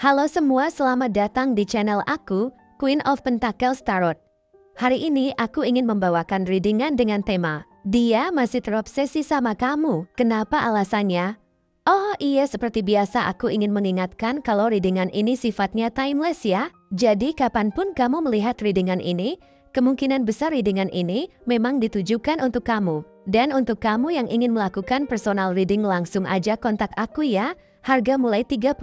Halo semua, selamat datang di channel aku, Queen of Pentacles Tarot. Hari ini aku ingin membawakan readingan dengan tema, dia masih terobsesi sama kamu, kenapa alasannya? Oh iya, seperti biasa aku ingin mengingatkan kalau readingan ini sifatnya timeless ya. Jadi kapanpun kamu melihat readingan ini, kemungkinan besar readingan ini memang ditujukan untuk kamu. Dan untuk kamu yang ingin melakukan personal reading langsung aja kontak aku ya, harga mulai 35.000.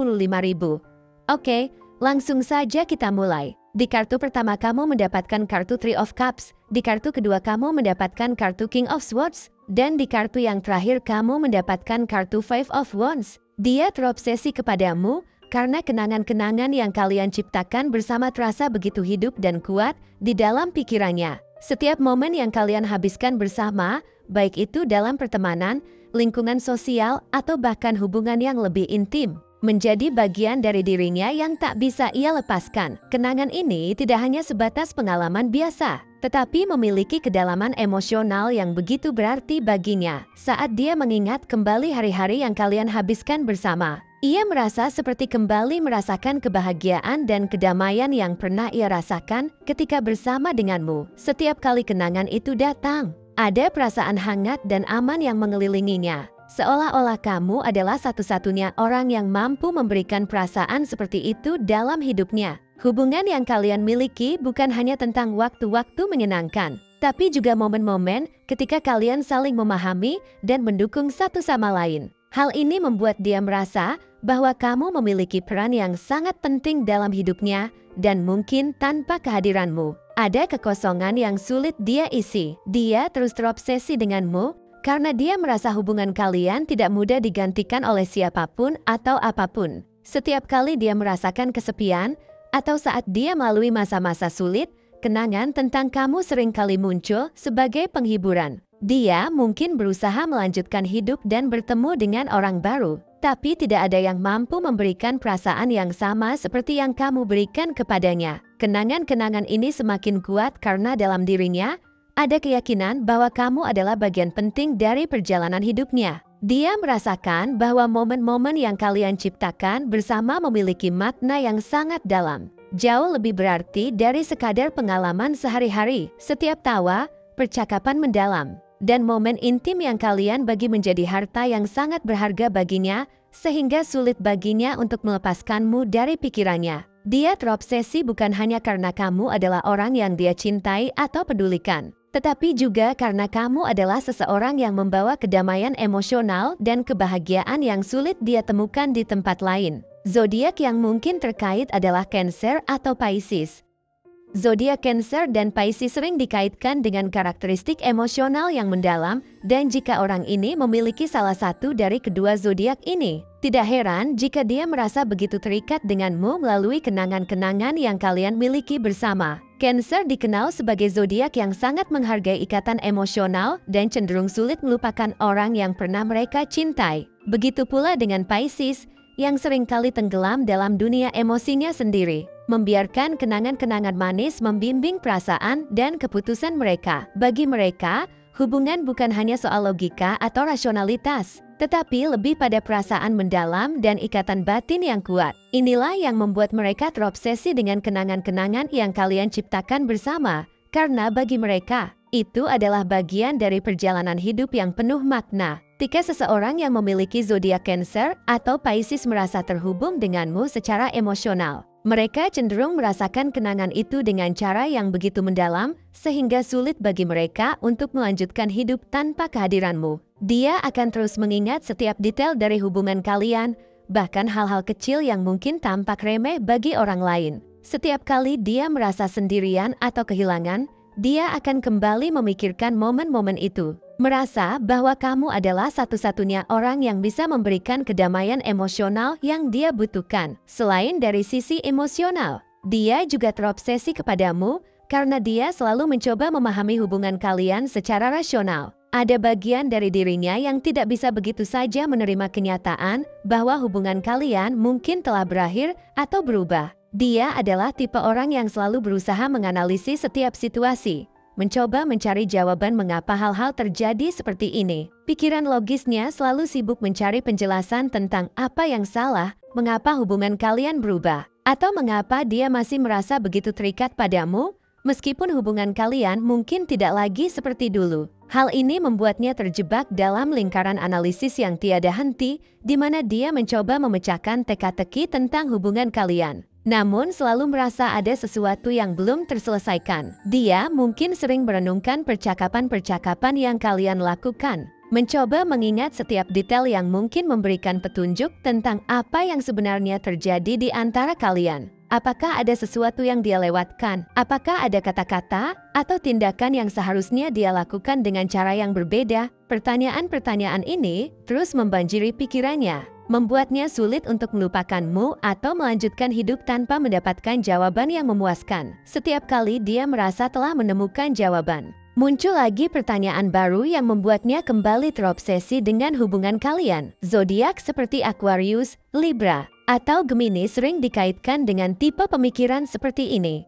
Oke, langsung saja kita mulai. Di kartu pertama kamu mendapatkan kartu Three of Cups, di kartu kedua kamu mendapatkan kartu King of Swords, dan di kartu yang terakhir kamu mendapatkan kartu Five of Wands. Dia terobsesi kepadamu karena kenangan-kenangan yang kalian ciptakan bersama terasa begitu hidup dan kuat di dalam pikirannya. Setiap momen yang kalian habiskan bersama, baik itu dalam pertemanan, lingkungan sosial, atau bahkan hubungan yang lebih intim, menjadi bagian dari dirinya yang tak bisa ia lepaskan. Kenangan ini tidak hanya sebatas pengalaman biasa, tetapi memiliki kedalaman emosional yang begitu berarti baginya. Saat dia mengingat kembali hari-hari yang kalian habiskan bersama, ia merasa seperti kembali merasakan kebahagiaan dan kedamaian yang pernah ia rasakan ketika bersama denganmu. Setiap kali kenangan itu datang, ada perasaan hangat dan aman yang mengelilinginya. Seolah-olah kamu adalah satu-satunya orang yang mampu memberikan perasaan seperti itu dalam hidupnya. Hubungan yang kalian miliki bukan hanya tentang waktu-waktu menyenangkan, tapi juga momen-momen ketika kalian saling memahami dan mendukung satu sama lain. Hal ini membuat dia merasa bahwa kamu memiliki peran yang sangat penting dalam hidupnya, dan mungkin tanpa kehadiranmu, ada kekosongan yang sulit dia isi. Dia terus terobsesi denganmu karena dia merasa hubungan kalian tidak mudah digantikan oleh siapapun atau apapun. Setiap kali dia merasakan kesepian, atau saat dia melalui masa-masa sulit, kenangan tentang kamu sering kali muncul sebagai penghiburan. Dia mungkin berusaha melanjutkan hidup dan bertemu dengan orang baru, tapi tidak ada yang mampu memberikan perasaan yang sama seperti yang kamu berikan kepadanya. Kenangan-kenangan ini semakin kuat karena dalam dirinya ada keyakinan bahwa kamu adalah bagian penting dari perjalanan hidupnya. Dia merasakan bahwa momen-momen yang kalian ciptakan bersama memiliki makna yang sangat dalam. Jauh lebih berarti dari sekadar pengalaman sehari-hari. Setiap tawa, percakapan mendalam, dan momen intim yang kalian bagi menjadi harta yang sangat berharga baginya, sehingga sulit baginya untuk melepaskanmu dari pikirannya. Dia terobsesi bukan hanya karena kamu adalah orang yang dia cintai atau pedulikan, tetapi juga karena kamu adalah seseorang yang membawa kedamaian emosional dan kebahagiaan yang sulit dia temukan di tempat lain. Zodiak yang mungkin terkait adalah Cancer atau Pisces. Zodiak Cancer dan Pisces sering dikaitkan dengan karakteristik emosional yang mendalam, dan jika orang ini memiliki salah satu dari kedua zodiak ini, tidak heran jika dia merasa begitu terikat denganmu melalui kenangan-kenangan yang kalian miliki bersama. Cancer dikenal sebagai zodiak yang sangat menghargai ikatan emosional dan cenderung sulit melupakan orang yang pernah mereka cintai. Begitu pula dengan Pisces, yang seringkali tenggelam dalam dunia emosinya sendiri, membiarkan kenangan-kenangan manis membimbing perasaan dan keputusan mereka. Bagi mereka, hubungan bukan hanya soal logika atau rasionalitas, tetapi lebih pada perasaan mendalam dan ikatan batin yang kuat. Inilah yang membuat mereka terobsesi dengan kenangan-kenangan yang kalian ciptakan bersama, karena bagi mereka, itu adalah bagian dari perjalanan hidup yang penuh makna. Ketika seseorang yang memiliki zodiak Cancer atau Pisces merasa terhubung denganmu secara emosional, mereka cenderung merasakan kenangan itu dengan cara yang begitu mendalam, sehingga sulit bagi mereka untuk melanjutkan hidup tanpa kehadiranmu. Dia akan terus mengingat setiap detail dari hubungan kalian, bahkan hal-hal kecil yang mungkin tampak remeh bagi orang lain. Setiap kali dia merasa sendirian atau kehilangan, dia akan kembali memikirkan momen-momen itu, merasa bahwa kamu adalah satu-satunya orang yang bisa memberikan kedamaian emosional yang dia butuhkan. Selain dari sisi emosional, dia juga terobsesi kepadamu karena dia selalu mencoba memahami hubungan kalian secara rasional. Ada bagian dari dirinya yang tidak bisa begitu saja menerima kenyataan bahwa hubungan kalian mungkin telah berakhir atau berubah. Dia adalah tipe orang yang selalu berusaha menganalisis setiap situasi, mencoba mencari jawaban mengapa hal-hal terjadi seperti ini. Pikiran logisnya selalu sibuk mencari penjelasan tentang apa yang salah, mengapa hubungan kalian berubah, atau mengapa dia masih merasa begitu terikat padamu, meskipun hubungan kalian mungkin tidak lagi seperti dulu. Hal ini membuatnya terjebak dalam lingkaran analisis yang tiada henti, di mana dia mencoba memecahkan teka-teki tentang hubungan kalian. Namun selalu merasa ada sesuatu yang belum terselesaikan. Dia mungkin sering merenungkan percakapan-percakapan yang kalian lakukan, mencoba mengingat setiap detail yang mungkin memberikan petunjuk tentang apa yang sebenarnya terjadi di antara kalian. Apakah ada sesuatu yang dia lewatkan? Apakah ada kata-kata atau tindakan yang seharusnya dia lakukan dengan cara yang berbeda? Pertanyaan-pertanyaan ini terus membanjiri pikirannya, membuatnya sulit untuk melupakanmu atau melanjutkan hidup tanpa mendapatkan jawaban yang memuaskan. Setiap kali dia merasa telah menemukan jawaban, muncul lagi pertanyaan baru yang membuatnya kembali terobsesi dengan hubungan kalian. Zodiak seperti Aquarius, Libra, atau Gemini sering dikaitkan dengan tipe pemikiran seperti ini.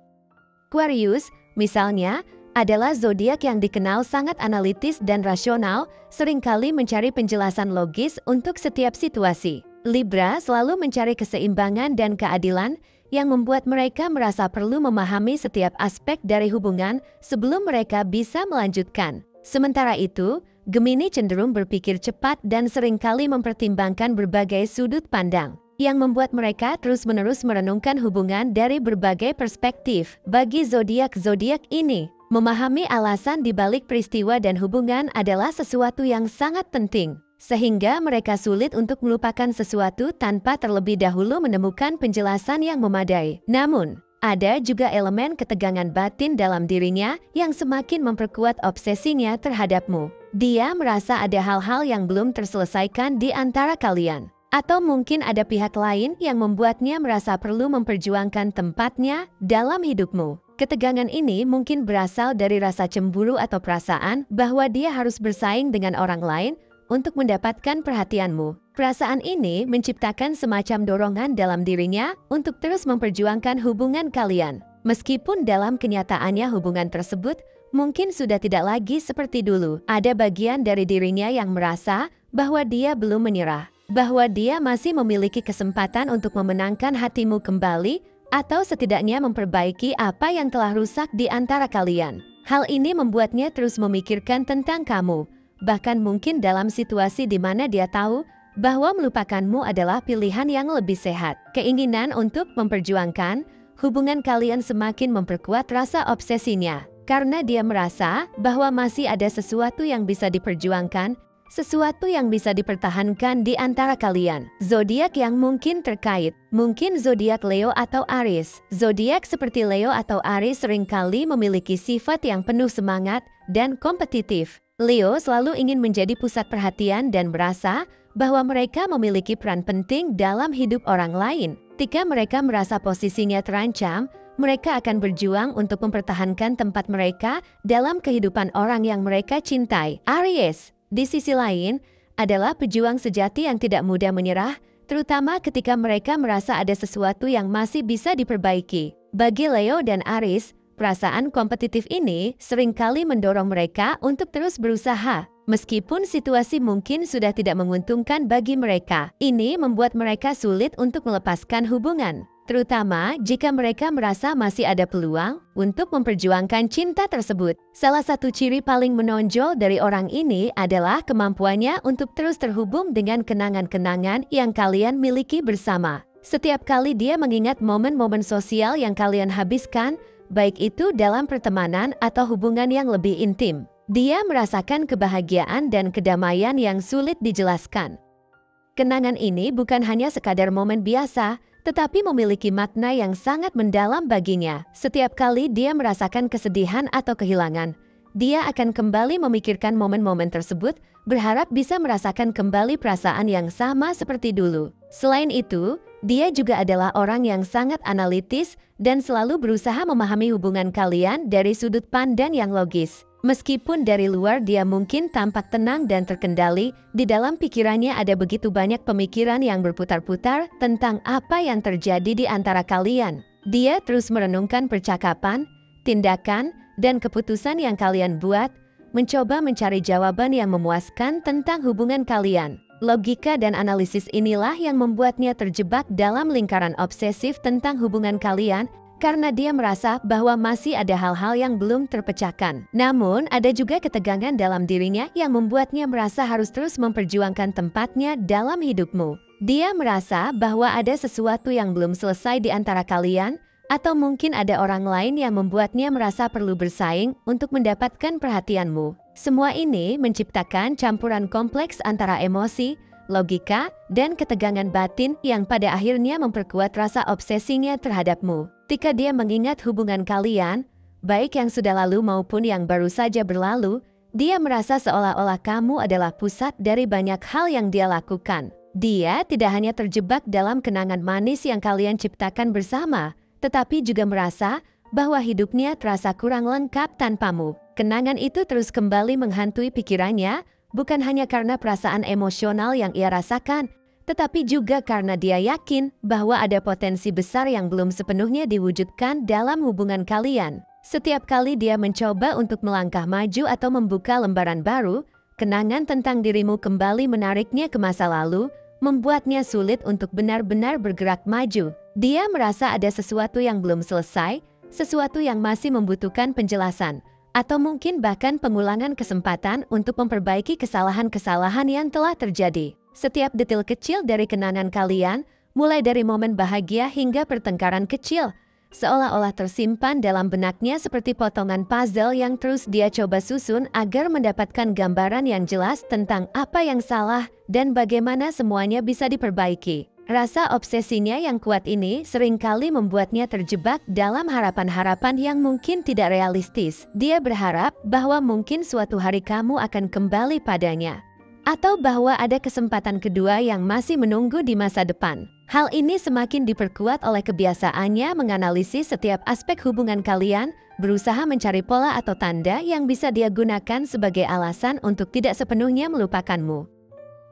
Aquarius, misalnya, adalah zodiak yang dikenal sangat analitis dan rasional, seringkali mencari penjelasan logis untuk setiap situasi. Libra selalu mencari keseimbangan dan keadilan, yang membuat mereka merasa perlu memahami setiap aspek dari hubungan sebelum mereka bisa melanjutkan. Sementara itu, Gemini cenderung berpikir cepat dan seringkali mempertimbangkan berbagai sudut pandang, yang membuat mereka terus-menerus merenungkan hubungan dari berbagai perspektif. Bagi zodiak-zodiak ini, memahami alasan di balik peristiwa dan hubungan adalah sesuatu yang sangat penting, sehingga mereka sulit untuk melupakan sesuatu tanpa terlebih dahulu menemukan penjelasan yang memadai. Namun, ada juga elemen ketegangan batin dalam dirinya yang semakin memperkuat obsesinya terhadapmu. Dia merasa ada hal-hal yang belum terselesaikan di antara kalian. Atau mungkin ada pihak lain yang membuatnya merasa perlu memperjuangkan tempatnya dalam hidupmu. Ketegangan ini mungkin berasal dari rasa cemburu atau perasaan bahwa dia harus bersaing dengan orang lain untuk mendapatkan perhatianmu. Perasaan ini menciptakan semacam dorongan dalam dirinya untuk terus memperjuangkan hubungan kalian. Meskipun dalam kenyataannya hubungan tersebut mungkin sudah tidak lagi seperti dulu. Ada bagian dari dirinya yang merasa bahwa dia belum menyerah, bahwa dia masih memiliki kesempatan untuk memenangkan hatimu kembali, atau setidaknya memperbaiki apa yang telah rusak di antara kalian. Hal ini membuatnya terus memikirkan tentang kamu, bahkan mungkin dalam situasi di mana dia tahu bahwa melupakanmu adalah pilihan yang lebih sehat. Keinginan untuk memperjuangkan hubungan kalian semakin memperkuat rasa obsesinya, karena dia merasa bahwa masih ada sesuatu yang bisa diperjuangkan, sesuatu yang bisa dipertahankan di antara kalian. Zodiak yang mungkin terkait, mungkin zodiak Leo atau Aries. Zodiak seperti Leo atau Aries seringkali memiliki sifat yang penuh semangat dan kompetitif. Leo selalu ingin menjadi pusat perhatian dan merasa bahwa mereka memiliki peran penting dalam hidup orang lain. Ketika mereka merasa posisinya terancam, mereka akan berjuang untuk mempertahankan tempat mereka dalam kehidupan orang yang mereka cintai. Aries, di sisi lain, adalah pejuang sejati yang tidak mudah menyerah, terutama ketika mereka merasa ada sesuatu yang masih bisa diperbaiki. Bagi Leo dan Aries, perasaan kompetitif ini seringkali mendorong mereka untuk terus berusaha, meskipun situasi mungkin sudah tidak menguntungkan bagi mereka. Ini membuat mereka sulit untuk melepaskan hubungan, terutama jika mereka merasa masih ada peluang untuk memperjuangkan cinta tersebut. Salah satu ciri paling menonjol dari orang ini adalah kemampuannya untuk terus terhubung dengan kenangan-kenangan yang kalian miliki bersama. Setiap kali dia mengingat momen-momen sosial yang kalian habiskan, baik itu dalam pertemanan atau hubungan yang lebih intim, dia merasakan kebahagiaan dan kedamaian yang sulit dijelaskan. Kenangan ini bukan hanya sekadar momen biasa, tetapi memiliki makna yang sangat mendalam baginya. Setiap kali dia merasakan kesedihan atau kehilangan, dia akan kembali memikirkan momen-momen tersebut, berharap bisa merasakan kembali perasaan yang sama seperti dulu. Selain itu, dia juga adalah orang yang sangat analitis dan selalu berusaha memahami hubungan kalian dari sudut pandang yang logis. Meskipun dari luar dia mungkin tampak tenang dan terkendali, di dalam pikirannya ada begitu banyak pemikiran yang berputar-putar tentang apa yang terjadi di antara kalian. Dia terus merenungkan percakapan, tindakan, dan keputusan yang kalian buat, mencoba mencari jawaban yang memuaskan tentang hubungan kalian. Logika dan analisis inilah yang membuatnya terjebak dalam lingkaran obsesif tentang hubungan kalian karena dia merasa bahwa masih ada hal-hal yang belum terpecahkan. Namun, ada juga ketegangan dalam dirinya yang membuatnya merasa harus terus memperjuangkan tempatnya dalam hidupmu. Dia merasa bahwa ada sesuatu yang belum selesai di antara kalian, atau mungkin ada orang lain yang membuatnya merasa perlu bersaing untuk mendapatkan perhatianmu. Semua ini menciptakan campuran kompleks antara emosi, logika, dan ketegangan batin yang pada akhirnya memperkuat rasa obsesinya terhadapmu. Ketika dia mengingat hubungan kalian, baik yang sudah lalu maupun yang baru saja berlalu, dia merasa seolah-olah kamu adalah pusat dari banyak hal yang dia lakukan. Dia tidak hanya terjebak dalam kenangan manis yang kalian ciptakan bersama, tetapi juga merasa bahwa hidupnya terasa kurang lengkap tanpamu. Kenangan itu terus kembali menghantui pikirannya, bukan hanya karena perasaan emosional yang ia rasakan, tetapi juga karena dia yakin bahwa ada potensi besar yang belum sepenuhnya diwujudkan dalam hubungan kalian. Setiap kali dia mencoba untuk melangkah maju atau membuka lembaran baru, kenangan tentang dirimu kembali menariknya ke masa lalu, membuatnya sulit untuk benar-benar bergerak maju. Dia merasa ada sesuatu yang belum selesai, sesuatu yang masih membutuhkan penjelasan, atau mungkin bahkan pengulangan kesempatan untuk memperbaiki kesalahan-kesalahan yang telah terjadi. Setiap detil kecil dari kenangan kalian, mulai dari momen bahagia hingga pertengkaran kecil, seolah-olah tersimpan dalam benaknya seperti potongan puzzle yang terus dia coba susun agar mendapatkan gambaran yang jelas tentang apa yang salah dan bagaimana semuanya bisa diperbaiki. Rasa obsesinya yang kuat ini seringkali membuatnya terjebak dalam harapan-harapan yang mungkin tidak realistis. Dia berharap bahwa mungkin suatu hari kamu akan kembali padanya, atau bahwa ada kesempatan kedua yang masih menunggu di masa depan. Hal ini semakin diperkuat oleh kebiasaannya menganalisis setiap aspek hubungan kalian, berusaha mencari pola atau tanda yang bisa dia gunakan sebagai alasan untuk tidak sepenuhnya melupakanmu.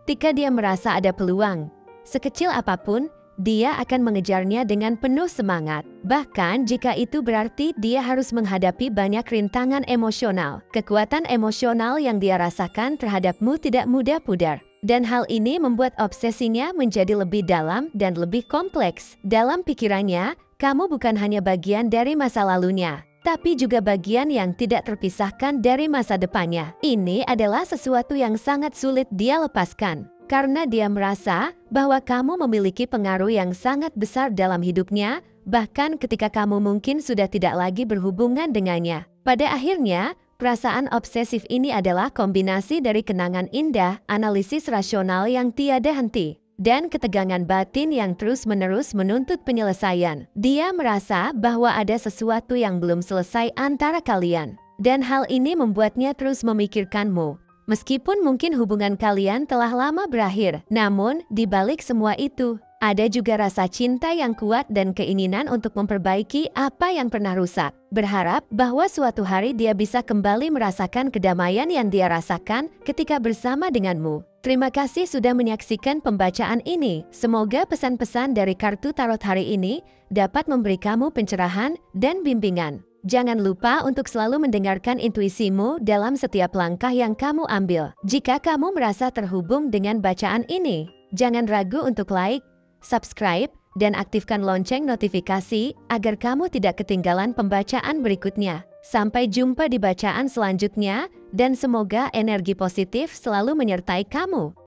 Ketika dia merasa ada peluang, sekecil apapun, dia akan mengejarnya dengan penuh semangat. Bahkan jika itu berarti dia harus menghadapi banyak rintangan emosional. Kekuatan emosional yang dia rasakan terhadapmu tidak mudah pudar. Dan hal ini membuat obsesinya menjadi lebih dalam dan lebih kompleks. Dalam pikirannya, kamu bukan hanya bagian dari masa lalunya, tapi juga bagian yang tidak terpisahkan dari masa depannya. Ini adalah sesuatu yang sangat sulit dia lepaskan, karena dia merasa bahwa kamu memiliki pengaruh yang sangat besar dalam hidupnya, bahkan ketika kamu mungkin sudah tidak lagi berhubungan dengannya. Pada akhirnya, perasaan obsesif ini adalah kombinasi dari kenangan indah, analisis rasional yang tiada henti, dan ketegangan batin yang terus-menerus menuntut penyelesaian. Dia merasa bahwa ada sesuatu yang belum selesai antara kalian, dan hal ini membuatnya terus memikirkanmu. Meskipun mungkin hubungan kalian telah lama berakhir, namun di balik semua itu, ada juga rasa cinta yang kuat dan keinginan untuk memperbaiki apa yang pernah rusak. Berharap bahwa suatu hari dia bisa kembali merasakan kedamaian yang dia rasakan ketika bersama denganmu. Terima kasih sudah menyaksikan pembacaan ini. Semoga pesan-pesan dari kartu tarot hari ini dapat memberi kamu pencerahan dan bimbingan. Jangan lupa untuk selalu mendengarkan intuisimu dalam setiap langkah yang kamu ambil. Jika kamu merasa terhubung dengan bacaan ini, jangan ragu untuk like, subscribe, dan aktifkan lonceng notifikasi agar kamu tidak ketinggalan pembacaan berikutnya. Sampai jumpa di bacaan selanjutnya, dan semoga energi positif selalu menyertai kamu.